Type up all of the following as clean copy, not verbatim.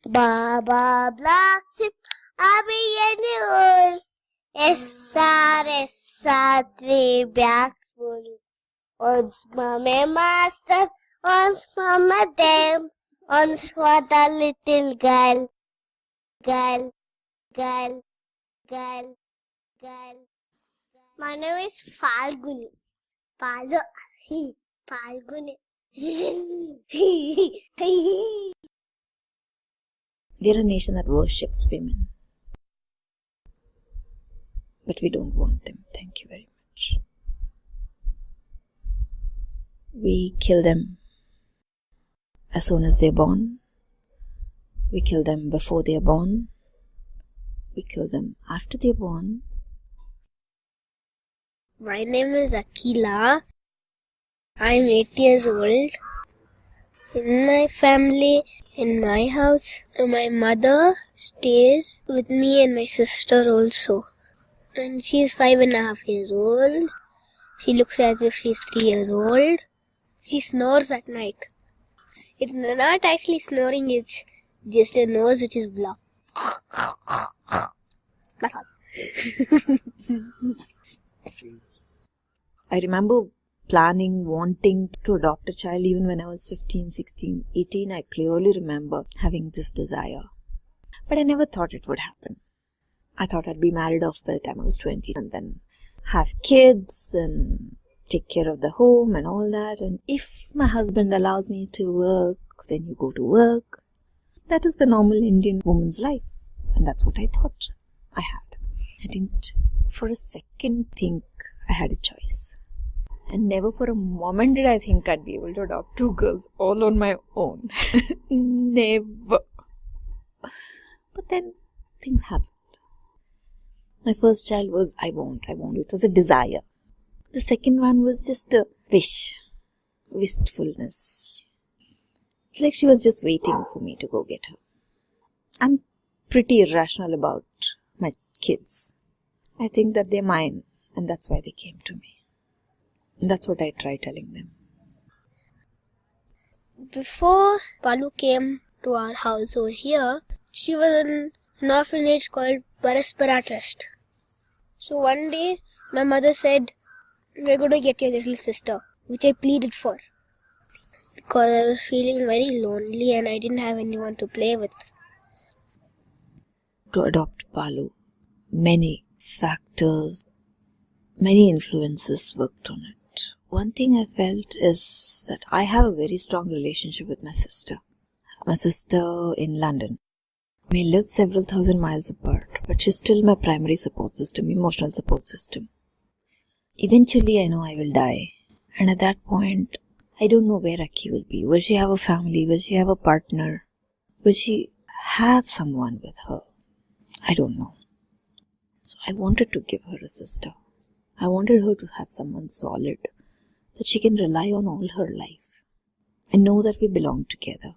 Baba Black Ship, Abby Annual. SR 3 bags full. Once Mama Master, once Mama Dame, once for the little girl. Girl. My name is Falguni. Falguni. We're a nation that worships women. But we don't want them. Thank you very much. We kill them as soon as they're born. We kill them before they're born. We kill them after they're born. My name is Akila. I'm 8 years old. In my family, in my house, my mother stays with me and my sister also. And she's 5.5 years old. She looks as if she's 3 years old. She snores at night. It's not actually snoring, it's just a nose which is blocked. That's all. I remember planning, wanting to adopt a child even when I was 15, 16, 18. I clearly remember having this desire. But I never thought it would happen. I thought I'd be married off by the time I was 20 and then have kids and take care of the home and all that. And if my husband allows me to work, then you go to work. That is the normal Indian woman's life. And that's what I thought I had. I didn't for a second think I had a choice. And never for a moment did I think I'd be able to adopt 2 girls all on my own. Never. But then things happened. My first child was I want. It was a desire. The second one was just a wish. Wistfulness. It's like she was just waiting for me to go get her. I'm pretty irrational about my kids. I think that they're mine and that's why they came to me. And that's what I try telling them. Before Balu came to our house over here, she was in an orphanage called Paraspara Trust. So one day, my mother said, "We're going to get your little sister," which I pleaded for. Because I was feeling very lonely and I didn't have anyone to play with. To adopt Balu, many factors, many influences worked on it. One thing I felt is that I have a very strong relationship with my sister. My sister in London. We live several thousand miles apart, but she's still my primary support system, emotional support system. Eventually I know I will die. And at that point, I don't know where Aki will be. Will she have a family? Will she have a partner? Will she have someone with her? I don't know. So I wanted to give her a sister. I wanted her to have someone solid that she can rely on all her life and know that we belong together.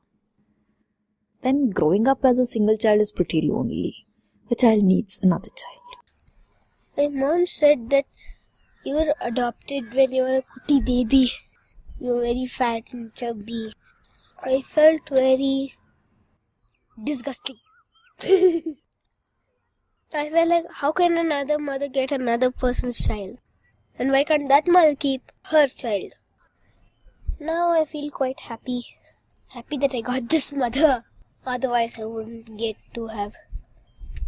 Then growing up as a single child is pretty lonely. The child needs another child. My mom said that you were adopted when you were a cutie baby. You were very fat and chubby. I felt very disgusting. I felt like, how can another mother get another person's child? And why can't that mother keep her child? Now I feel quite happy. Happy that I got this mother. Otherwise I wouldn't get to have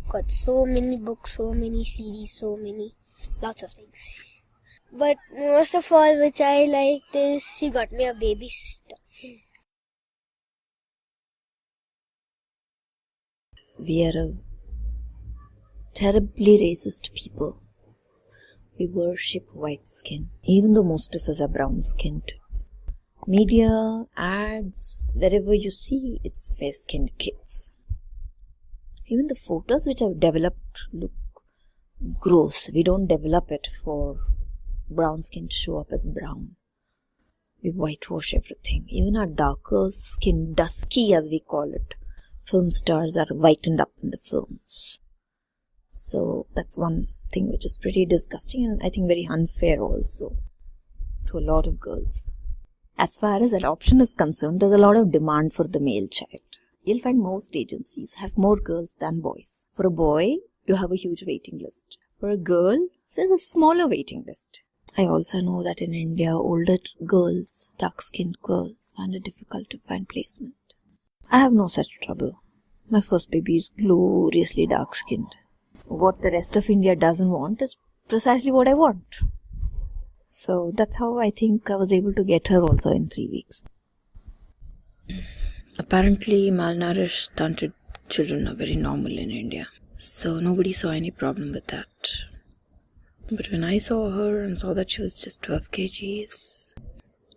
got so many books, so many CDs, lots of things. But most of all, which I liked is she got me a baby sister. We are a terribly racist people. We worship white skin, even though most of us are brown skinned. Media, ads, wherever you see, it's fair skinned kids. Even the photos which I've developed look gross. We don't develop it for brown skin to show up as brown. We whitewash everything. Even our darker skin, dusky as we call it, film stars are whitened up in the films. So that's one thing which is pretty disgusting and I think very unfair also to a lot of girls. As far as adoption is concerned, there's a lot of demand for the male child. you'll find most agencies have more girls than boys. For a boy, you have a huge waiting list. For a girl, there's a smaller waiting list. I also know that in India, older girls, dark-skinned girls, find it difficult to find placement. I have no such trouble. My first baby is gloriously dark-skinned. What the rest of India doesn't want is precisely what I want. So that's how I think I was able to get her also in 3 weeks. Apparently, malnourished, stunted children are very normal in India. So nobody saw any problem with that. But when I saw her and saw that she was just 12 kgs,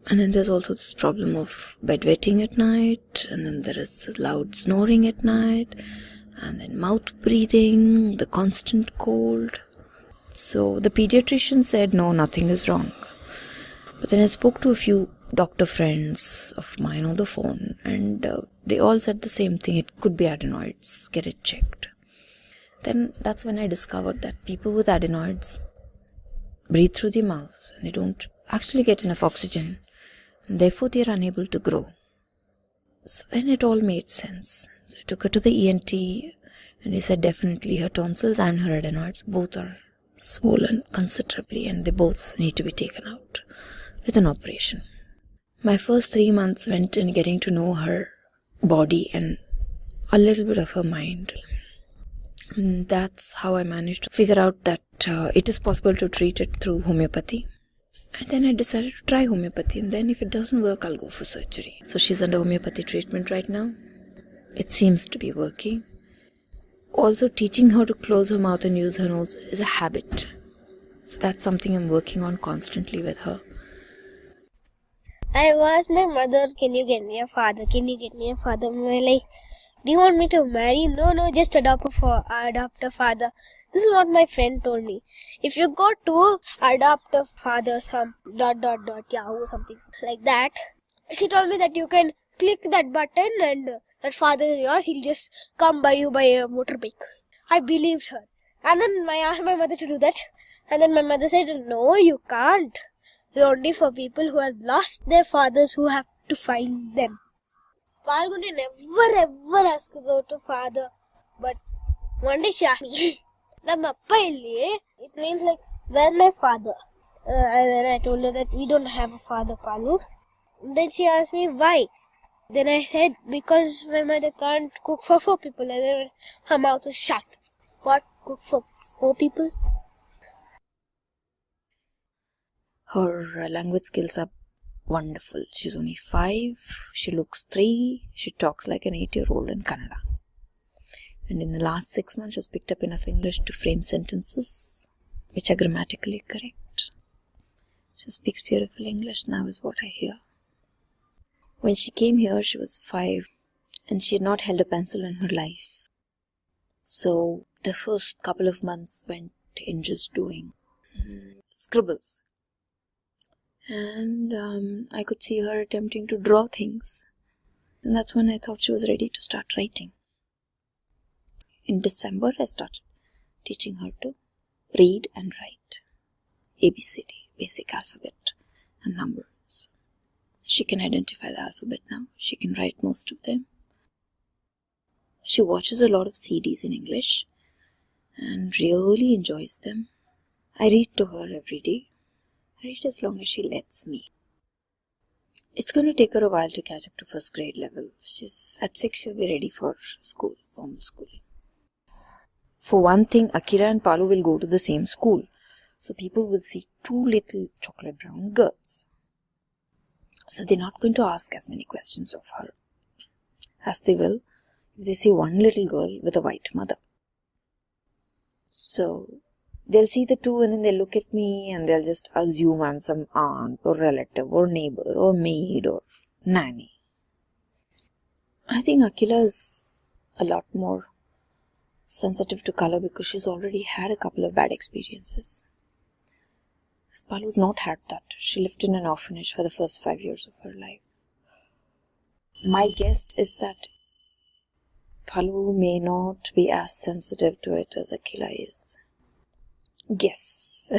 and then there's also this problem of bedwetting at night, and then there is this loud snoring at night, and then mouth breathing, the constant cold. So the pediatrician said, no, nothing is wrong. But then I spoke to a few doctor friends of mine on the phone, and they all said the same thing. It could be adenoids. Get it checked. Then that's when I discovered that people with adenoids breathe through their mouths and they don't actually get enough oxygen, and therefore they are unable to grow. So then it all made sense. So I took her to the ENT, and he said definitely her tonsils and her adenoids both are swollen considerably, and they both need to be taken out with an operation. My first 3 months went in getting to know her body and a little bit of her mind. And that's how I managed to figure out that it is possible to treat it through homeopathy. And then I decided to try homeopathy, and then if it doesn't work, I'll go for surgery. So she's under homeopathy treatment right now. It seems to be working. Also, teaching her to close her mouth and use her nose is a habit. So that's something I'm working on constantly with her. I asked my mother, can you get me a father? Can you get me a father? And I'm like, do you want me to marry? No, just adopt a father. This is what my friend told me. If you go to adopt a father, some ... Yahoo, something like that, she told me that you can click that button and that father is yours, he'll just come by you by a motorbike. I believed her. And then I asked my mother to do that. And then my mother said, no, you can't. It's only for people who have lost their fathers who have to find them. Falguni never ever asked about a father. But one day she asked me, it means like, where's my father? And then I told her that we don't have a father, Palu. Then she asked me why. Then I said, because my mother can't cook for 4 people. And then her mouth was shut. What? Cook for 4 people? Her language skills are wonderful. She's only 5. She looks 3. She talks like an 8-year-old in Kannada. And in the last 6 months, she's picked up enough English to frame sentences which are grammatically correct. She speaks beautiful English now, is what I hear. When she came here, she was 5 and she had not held a pencil in her life. So the first couple of months went in just doing scribbles. And I could see her attempting to draw things. And that's when I thought she was ready to start writing. In December, I started teaching her to read and write. ABCD, basic alphabet and numbers. She can identify the alphabet now. She can write most of them. She watches a lot of CDs in English and really enjoys them. I read to her every day. I read as long as she lets me. It's going to take her a while to catch up to first grade level. At 6, she'll be ready for school, formal schooling. For one thing, Akira and Palu will go to the same school. So people will see 2 little chocolate brown girls. So they're not going to ask as many questions of her as they will if they see 1 little girl with a white mother. So they'll see the 2 and then they'll look at me and they'll just assume I'm some aunt or relative or neighbor or maid or nanny. I think Akila is a lot more sensitive to color because she's already had a couple of bad experiences. Palu's not had that. She lived in an orphanage for the first 5 years of her life. My guess is that Palu may not be as sensitive to it as Akila is. Guess.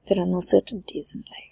There are no certainties in life.